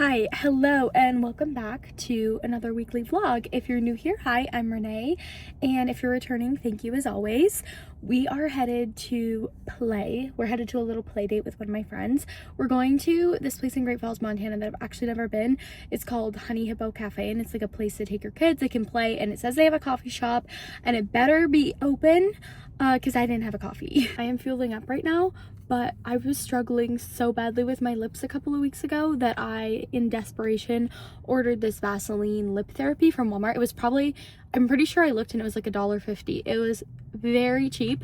Hi, hello, and welcome back to another weekly vlog. If you're new here, hi, I'm Renee, and if you're returning, thank you as always. We are headed to play. We're headed to a little play date with one of my friends. We're going to this place in Great Falls, Montana that I've actually never been. It's called Honey Hippo Cafe, and it's like a place to take your kids. They can play, and it says they have a coffee shop, and it better be open because I didn't have a coffee. I am fueling up right now, but I was struggling so badly with my lips a couple of weeks ago that I, in desperation, ordered this Vaseline lip therapy from Walmart. It was probably, I'm pretty sure I looked and it was like $1.50. It was very cheap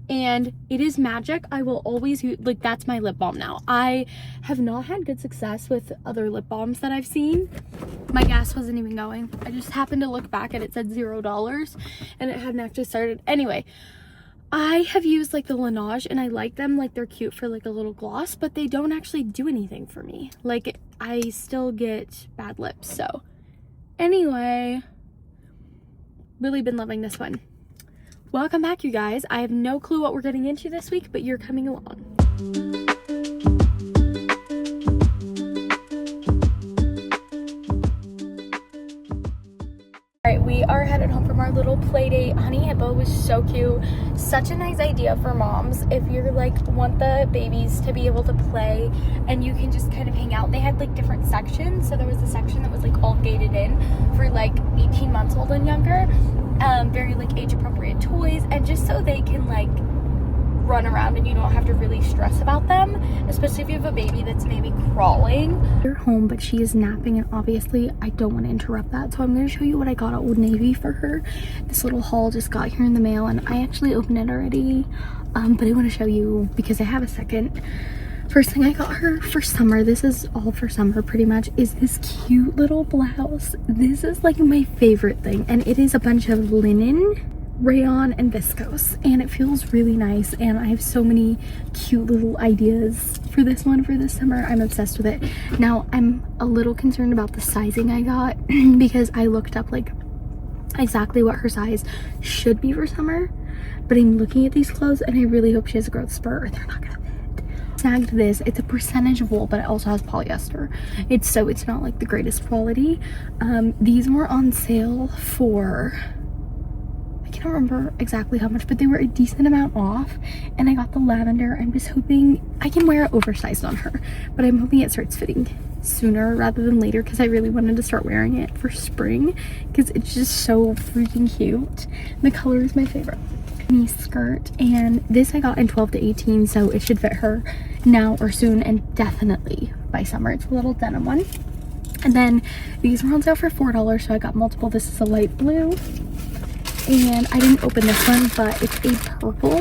and it is magic. I will always use, like, that's my lip balm now. I have not had good success with other lip balms that I've seen. My gas wasn't even going. I just happened to look back and it said $0 and it hadn't actually started. Anyway, I have used like the Laneige and I like them, like they're cute for like a little gloss, but they don't actually do anything for me. Like I still get bad lips. So anyway, really been loving this one. Welcome back, you guys. I have no clue what we're getting into this week, but you're coming along. We are headed home from our little play date. Honey Hippo was so cute. Such a nice idea for moms if you're like want the babies to be able to play and you can just kind of hang out. They had like different sections. So there was a section that was like all gated in for like 18 months old and younger. Very like age appropriate toys, and just so they can like run around and you don't have to really stress about them, especially if you have a baby that's maybe crawling. They're home, but she is napping, and obviously I don't want to interrupt that, so I'm going to show you what I got at Old Navy for her. This little haul just got here in the mail and I actually opened it already, but I want to show you because I have a second. First thing I got her for summer, this is all for summer pretty much, is this cute little blouse. This is like my favorite thing, and it is a bunch of linen, rayon, and viscose, and it feels really nice, and I have so many cute little ideas for this one for this summer. I'm obsessed with it. Now I'm a little concerned about the sizing I got because I looked up like exactly what her size should be for summer, but I'm looking at these clothes and I really hope she has a growth spurt or they're not gonna fit. Snagged this. It's a percentage wool, but it also has polyester. It's not like the greatest quality. These were on sale for, I can't remember exactly how much, but they were a decent amount off, and I got the lavender. I'm just hoping I can wear it oversized on her, but I'm hoping it starts fitting sooner rather than later because I really wanted to start wearing it for spring because it's just so freaking cute. The color is my favorite. Knee skirt, and this I got in 12 to 18, so it should fit her now or soon, and definitely by summer. It's a little denim one. And then these were on sale for $4, so I got multiple. This is a light blue, and I didn't open this one, but it's a purple,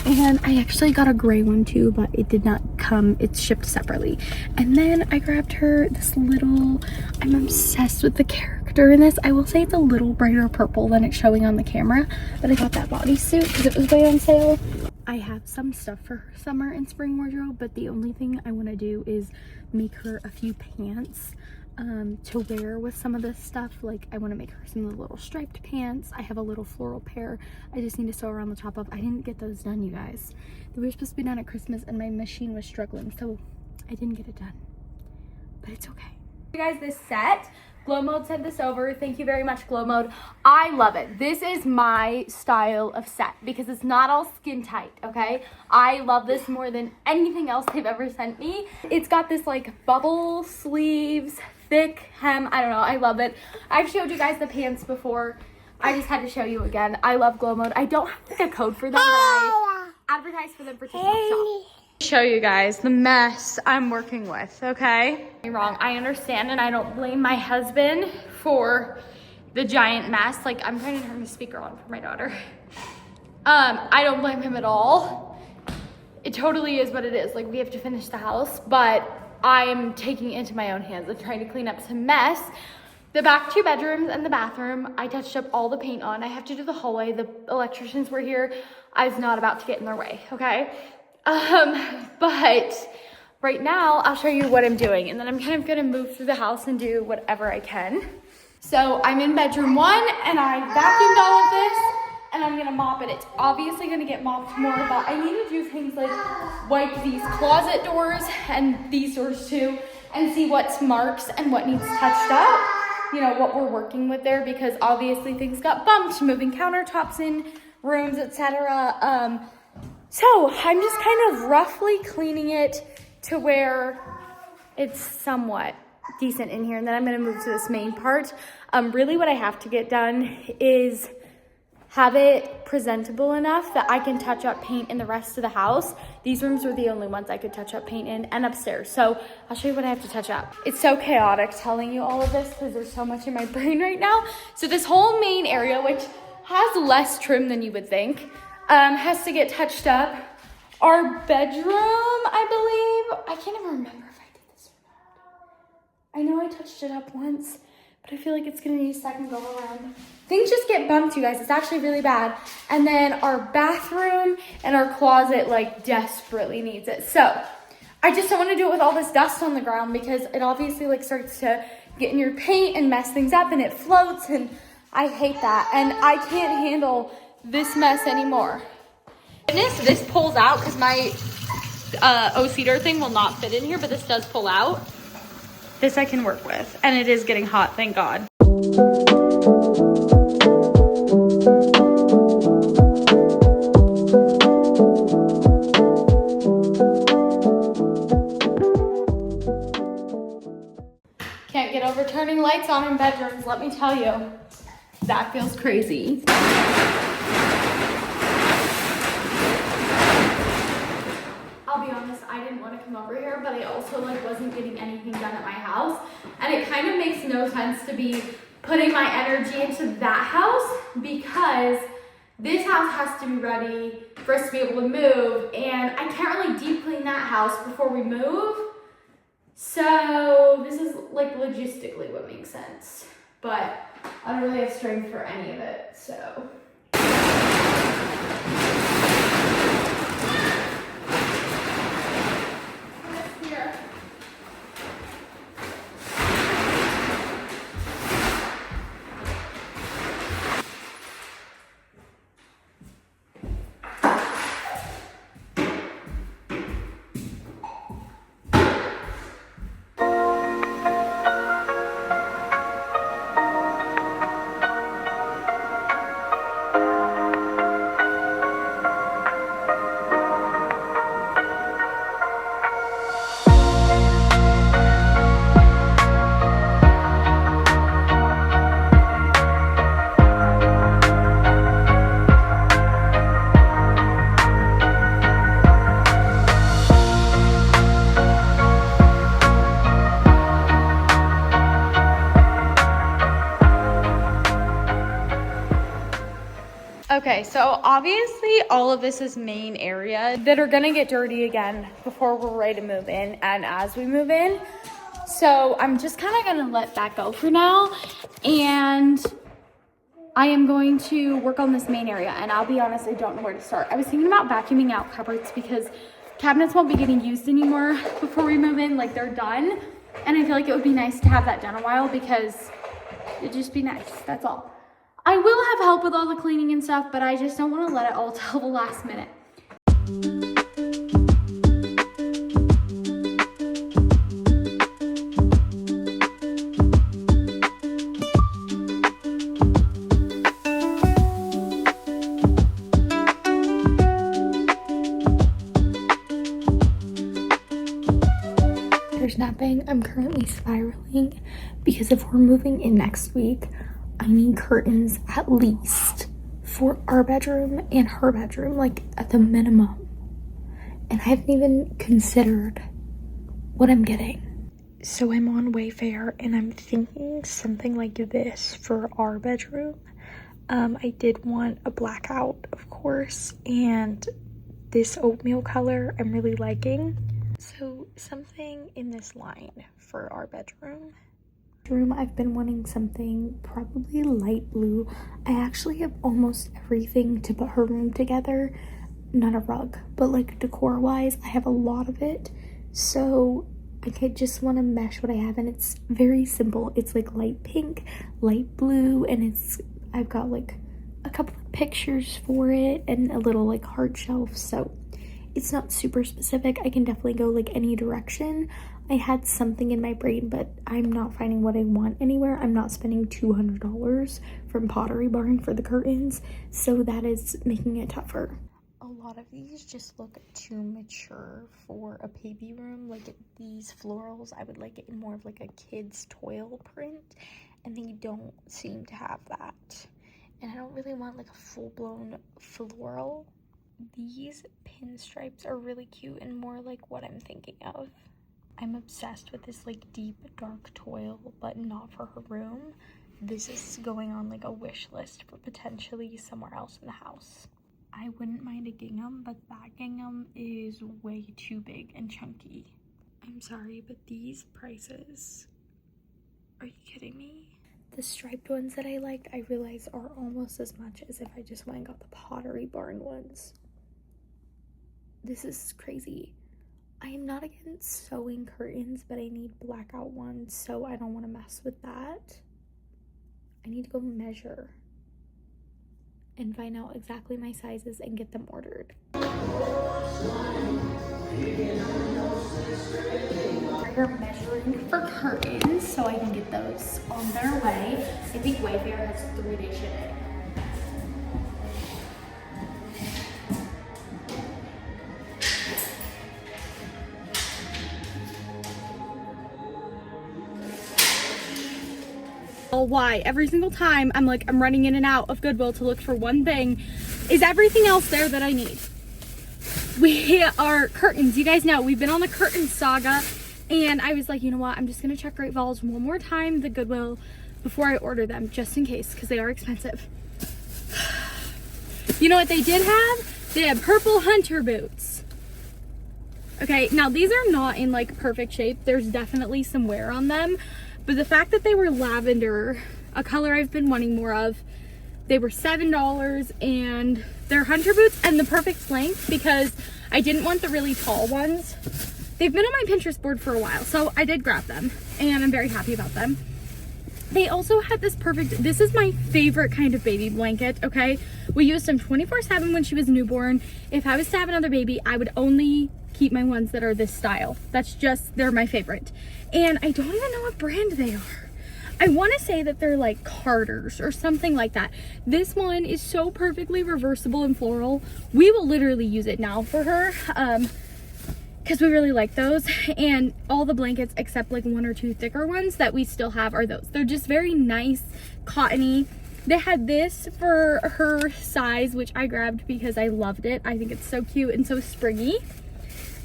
and I actually got a gray one too, but it did not come. It's shipped separately. And then I grabbed her this little, I'm obsessed with the character in this. I will say it's a little brighter purple than it's showing on the camera, but I got that bodysuit because it was way on sale. I have some stuff for her summer and spring wardrobe, but the only thing I want to do is make her a few pants to wear with some of this stuff. Like I want to make her some of the little striped pants. I have a little floral pair I just need to sew around the top of. I didn't get those done, you guys. They were supposed to be done at Christmas and my machine was struggling, so I didn't get it done, but it's okay. You guys, this set, Glow Mode sent this over. Thank you very much, Glow Mode. I love it. This is my style of set because it's not all skin tight, okay? I love this more than anything else they've ever sent me. It's got this like bubble sleeves, thick hem. I don't know. I love it. I've showed you guys the pants before. I just had to show you again. I love Glow Mode. I don't have like a code for them, but I advertise for them for TikTok Shop. Show you guys the mess I'm working with, okay? Wrong. I understand, and I don't blame my husband for the giant mess. Like, I'm trying to turn the speaker on for my daughter. I don't blame him at all. It totally is what it is. Like, we have to finish the house, but I'm taking it into my own hands and trying to clean up some mess. The back 2 bedrooms and the bathroom, I touched up all the paint on. I have to do the hallway. The electricians were here. I was not about to get in their way, okay? But right now I'll show you what I'm doing, and then I'm kind of gonna move through the house and do whatever I can. So I'm in bedroom 1 and I vacuumed all of this and I'm gonna mop it. It's obviously gonna get mopped more, but I need to do things like wipe these closet doors and these doors too, and see what's marks and what needs touched up, you know, what we're working with there, because obviously things got bumped, moving countertops in rooms, etc. So I'm just kind of roughly cleaning it to where it's somewhat decent in here, and then I'm gonna move to this main part. Really what I have to get done is have it presentable enough that I can touch up paint in the rest of the house. These rooms were the only ones I could touch up paint in, and upstairs. So I'll show you what I have to touch up. It's so chaotic telling you all of this because there's so much in my brain right now. So this whole main area, which has less trim than you would think, has to get touched up. Our bedroom, I believe, I can't even remember if I did this or not. I know I touched it up once, but I feel like it's gonna need a second go around. Things just get bumped, you guys. It's actually really bad. And then our bathroom and our closet like desperately needs it. So I just don't want to do it with all this dust on the ground because it obviously like starts to get in your paint and mess things up and it floats, and I hate that. And I can't handle this mess anymore. This pulls out because my O-Cedar thing will not fit in here, but this does pull out. This I can work with, and it is getting hot, thank God. Can't get over turning lights on in bedrooms, let me tell you. That feels crazy. I'll be honest, I didn't want to come over here, but I also like wasn't getting anything done at my house. And it kind of makes no sense to be putting my energy into that house because this house has to be ready for us to be able to move. And I can't really deep clean that house before we move. So this is like logistically what makes sense. But I don't really have strength for any of it, so. Okay, so obviously all of this is main area that are gonna get dirty again before we're ready to move in and as we move in. So I'm just kind of gonna let that go for now. And I am going to work on this main area, and I'll be honest, I don't know where to start. I was thinking about vacuuming out cupboards because cabinets won't be getting used anymore before we move in, like they're done. And I feel like it would be nice to have that done a while because it'd just be nice, that's all. I will have help with all the cleaning and stuff, but I just don't want to let it all till the last minute. There's nothing. I'm currently spiraling because if we're moving in next week, I need curtains at least for our bedroom and her bedroom, like at the minimum. And I haven't even considered what I'm getting. So I'm on Wayfair and I'm thinking something like this for our bedroom. I did want a blackout, of course, and this oatmeal color I'm really liking. So something in this line for our bedroom. I've been wanting something probably light blue. I actually have almost everything to put her room together. Not a rug, but like decor wise, I have a lot of it. So I just want to mesh what I have, and it's very simple. It's like light pink, light blue, and I've got like a couple of pictures for it and a little like hard shelf. So it's not super specific. I can definitely go like any direction. I had something in my brain, but I'm not finding what I want anywhere. I'm not spending $200 from Pottery Barn for the curtains, so that is making it tougher. A lot of these just look too mature for a baby room. Like these florals, I would like it in more of like a kid's toil print, and they don't seem to have that. And I don't really want like a full-blown floral. These pinstripes are really cute and more like what I'm thinking of. I'm obsessed with this like deep dark toil, but not for her room. This is going on like a wish list for potentially somewhere else in the house. I wouldn't mind a gingham, but that gingham is way too big and chunky. I'm sorry, but these prices, are you kidding me? The striped ones that I liked, I realize are almost as much as if I just went and got the Pottery Barn ones. This is crazy. I am not against sewing curtains, but I need blackout ones, so I don't want to mess with that. I need to go measure and find out exactly my sizes and get them ordered. We're measuring for curtains so I can get those on their way. I think Wayfair has 3-day shipping. Why every single time I'm running in and out of Goodwill to look for one thing. Is everything else there that I need? We are curtains. You guys know we've been on the curtain saga, and I was like, you know what, I'm just gonna check Great Falls one more time, the Goodwill, before I order them, just in case, because they are expensive. You know what they did have? They had purple hunter boots. Okay, now these are not in like perfect shape. There's definitely some wear on them. But the fact that they were lavender, a color I've been wanting more of, they were $7, and they're hunter boots and the perfect length because I didn't want the really tall ones. They've been on my Pinterest board for a while, so I did grab them and I'm very happy about them. They also had this this is my favorite kind of baby blanket, okay? We used them 24/7 when she was newborn. If I was to have another baby, I would only keep my ones that are this style. They're my favorite. And I don't even know what brand they are. I want to say that they're like Carter's or something like that. This one is so perfectly reversible and floral. We will literally use it now for her because we really like those. And all the blankets except like 1 or 2 thicker ones that we still have are those. They're just very nice, cottony. They had this for her size, which I grabbed because I loved it. I think it's so cute and so springy.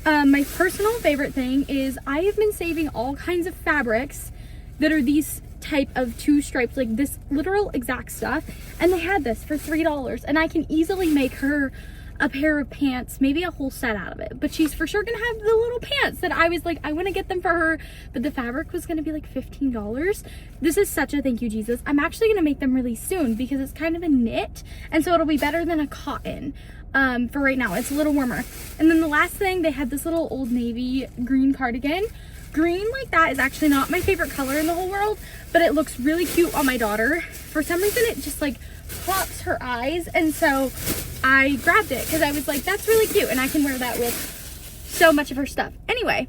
My personal favorite thing is I have been saving all kinds of fabrics that are these type of 2 stripes, like this literal exact stuff, and they had this for $3, and I can easily make her a pair of pants, maybe a whole set out of it, but she's for sure gonna have the little pants that I was like, I want to get them for her, but the fabric was gonna be like $15. This is such a thank you, Jesus. I'm actually gonna make them really soon because it's kind of a knit, and so it'll be better than a cotton. For right now, it's a little warmer. And then the last thing, they had this little Old Navy green cardigan. Green like that is actually not my favorite color in the whole world, but it looks really cute on my daughter. For some reason, it just like pops her eyes, and so I grabbed it because I was like, that's really cute, and I can wear that with so much of her stuff. Anyway,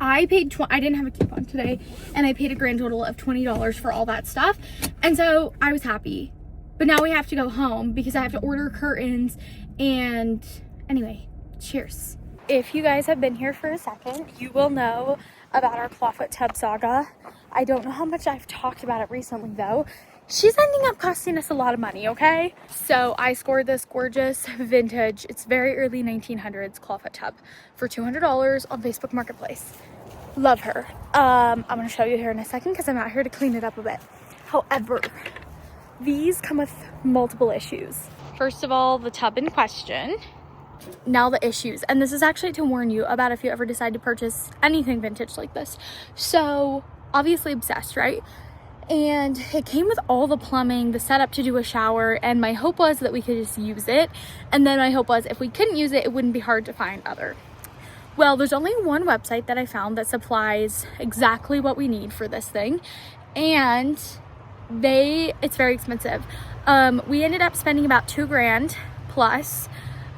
I paid I didn't have a coupon today, and I paid a grand total of $20 for all that stuff, and so I was happy. But now we have to go home because I have to order curtains. And anyway, cheers. If you guys have been here for a second, you will know about our clawfoot tub saga. I don't know how much I've talked about it recently though. She's ending up costing us a lot of money, okay? So I scored this gorgeous vintage, it's very early 1900s clawfoot tub for $200 on Facebook Marketplace. Love her. I'm gonna show you here in a second because I'm out here to clean it up a bit. However, these come with multiple issues. First of all, the tub in question. Now the issues, and this is actually to warn you about if you ever decide to purchase anything vintage like this. So obviously obsessed, right? And it came with all the plumbing, the setup to do a shower, and my hope was that we could just use it. And then my hope was if we couldn't use it, it wouldn't be hard to find other. Well, there's only one website that I found that supplies exactly what we need for this thing, and it's very expensive. We ended up spending about $2,000 plus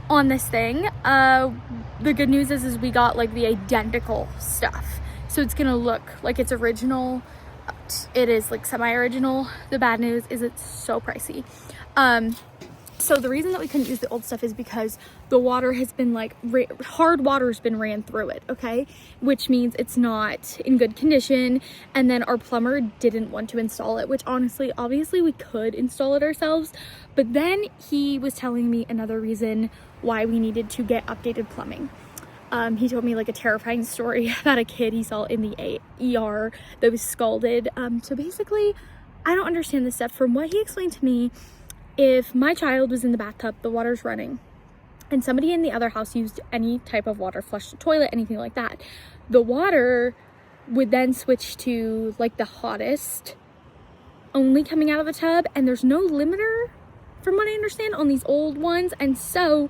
on this thing. The good news is we got like the identical stuff. So it's gonna look like it's original. It is like semi-original. The bad news is it's so pricey. So the reason that we couldn't use the old stuff is because the water has been like, hard water's been ran through it, okay? Which means it's not in good condition. And then our plumber didn't want to install it, which honestly, obviously we could install it ourselves. But then he was telling me another reason why we needed to get updated plumbing. He told me like a terrifying story about a kid he saw in the ER that was scalded. So basically, I don't understand this stuff. From what he explained to me, if my child was in the bathtub, the water's running, and somebody in the other house used any type of water, flushed the toilet, anything like that, the water would then switch to like the hottest, only coming out of the tub, and there's no limiter, from what I understand, on these old ones, and so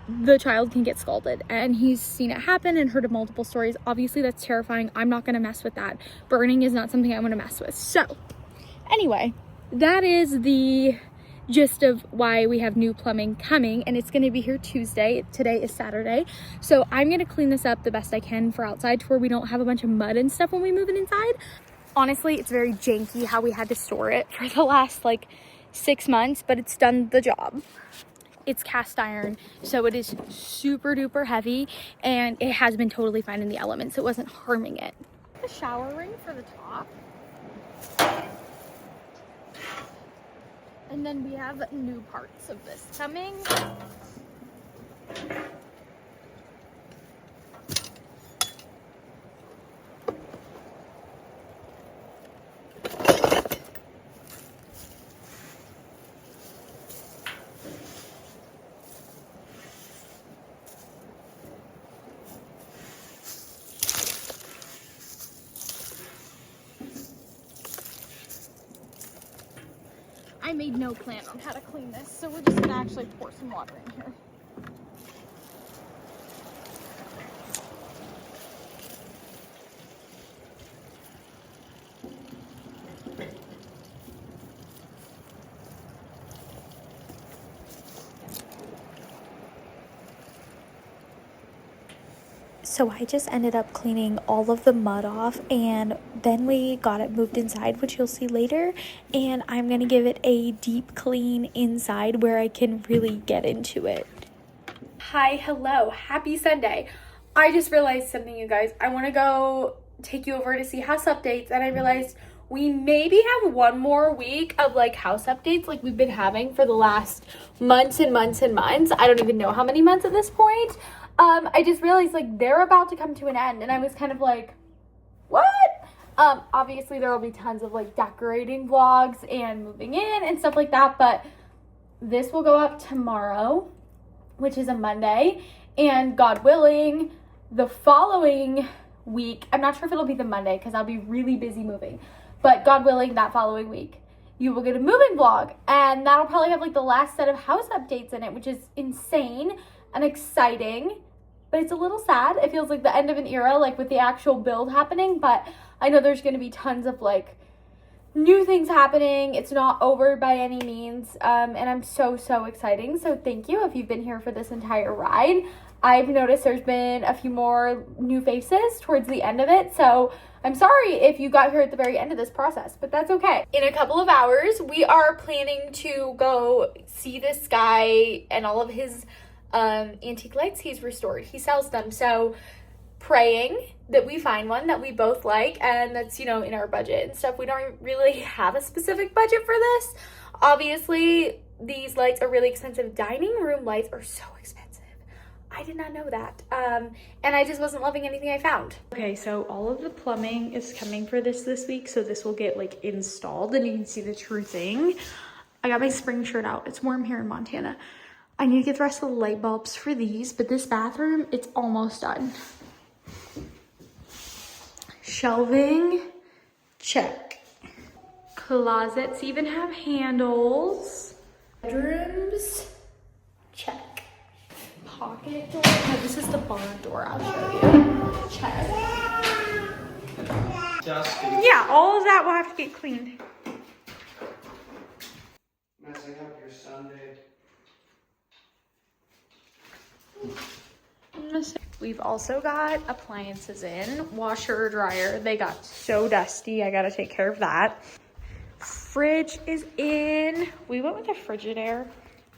the child can get scalded. And he's seen it happen and heard of multiple stories. Obviously, that's terrifying. I'm not gonna mess with that. Burning is not something I'm gonna mess with. So, anyway, that is the gist of why we have new plumbing coming, and it's going to be here Tuesday. Today is Saturday, so I'm going to clean this up the best I can for outside to where we don't have a bunch of mud and stuff when we move it inside. Honestly, it's very janky how we had to store it for the last like 6 months, but it's done the job. It's cast iron, so it is super duper heavy, and it has been totally fine in the elements. It wasn't harming it. The shower ring for the top. And then we have new parts of this coming. I made no plan on how to clean this, so we're just gonna actually pour some water in here. So I just ended up cleaning all of the mud off, and then we got it moved inside, which you'll see later, and I'm gonna give it a deep clean inside where I can really get into it. Hi, hello, happy Sunday. I just realized something, you guys. I want to go take you over to see house updates, and I realized we maybe have one more week of like house updates like we've been having for the last months and months and months. I don't even know how many months at this point. I just realized like they're about to come to an end, and I was kind of like, what? Obviously there will be tons of like decorating vlogs and moving in and stuff like that, but this will go up tomorrow, which is a Monday, and God willing, the following week, I'm not sure if it'll be the Monday because I'll be really busy moving, but God willing, that following week, you will get a moving vlog, and that'll probably have like the last set of house updates in it, which is insane and exciting, but it's a little sad. It feels like the end of an era, like with the actual build happening, but I know there's going to be tons of like new things happening. It's not over by any means, and I'm so exciting. So thank you if you've been here for this entire ride. I've noticed there's been a few more new faces towards the end of it, so I'm sorry if you got here at the very end of this process, but that's okay. In a couple of hours, we are planning to go see this guy and all of his antique lights he's restored. He sells them, so praying that we find one that we both like and that's, you know, in our budget and stuff. We don't really have a specific budget for this. Obviously, these lights are really expensive. Dining room lights are so expensive. I did not know that. And I just wasn't loving anything I found. Okay, so all of the plumbing is coming for this week, so this will get like installed and you can see the true thing. I got my spring shirt out. It's warm here in Montana. I need to get the rest of the light bulbs for these, but this bathroom, it's almost done. Shelving, check. Closets even have handles. Bedrooms, check. Pocket door, no, this is the barn door, I'll show you. Check. Yeah, all of that will have to get cleaned. Messing up your Sunday. We've also got appliances in, washer, dryer. They got so dusty. I gotta take care of that. Fridge is in. We went with a Frigidaire.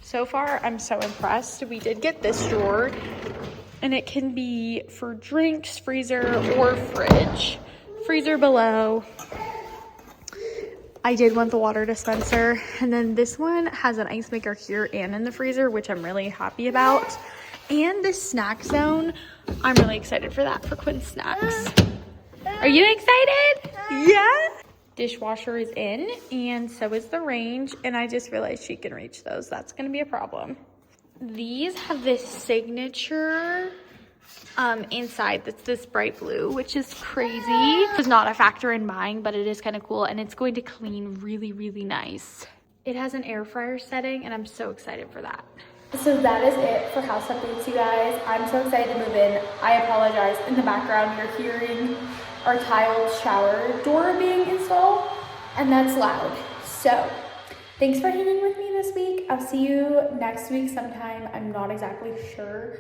So far, I'm so impressed. We did get this drawer, and it can be for drinks, freezer, or fridge. Freezer below. I did want the water dispenser, and then this one has an ice maker here and in the freezer, which I'm really happy about. And this snack zone, I'm really excited for that, for Quinn's snacks. Are you excited? Yeah. Dishwasher is in, and so is the range, and I just realized she can reach those. That's gonna be a problem. These have this signature inside that's this bright blue, which is crazy. It's not a factor in buying, but it is kind of cool, and it's going to clean really, really nice. It has an air fryer setting, and I'm so excited for that. So that is it for house updates, you guys. I'm so excited to move in. I apologize. In the background, you're hearing our tiled shower door being installed, and that's loud. So thanks for hanging with me this week. I'll see you next week sometime. I'm not exactly sure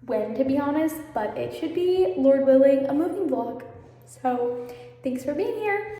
when, to be honest, but it should be, Lord willing, a moving vlog. So thanks for being here.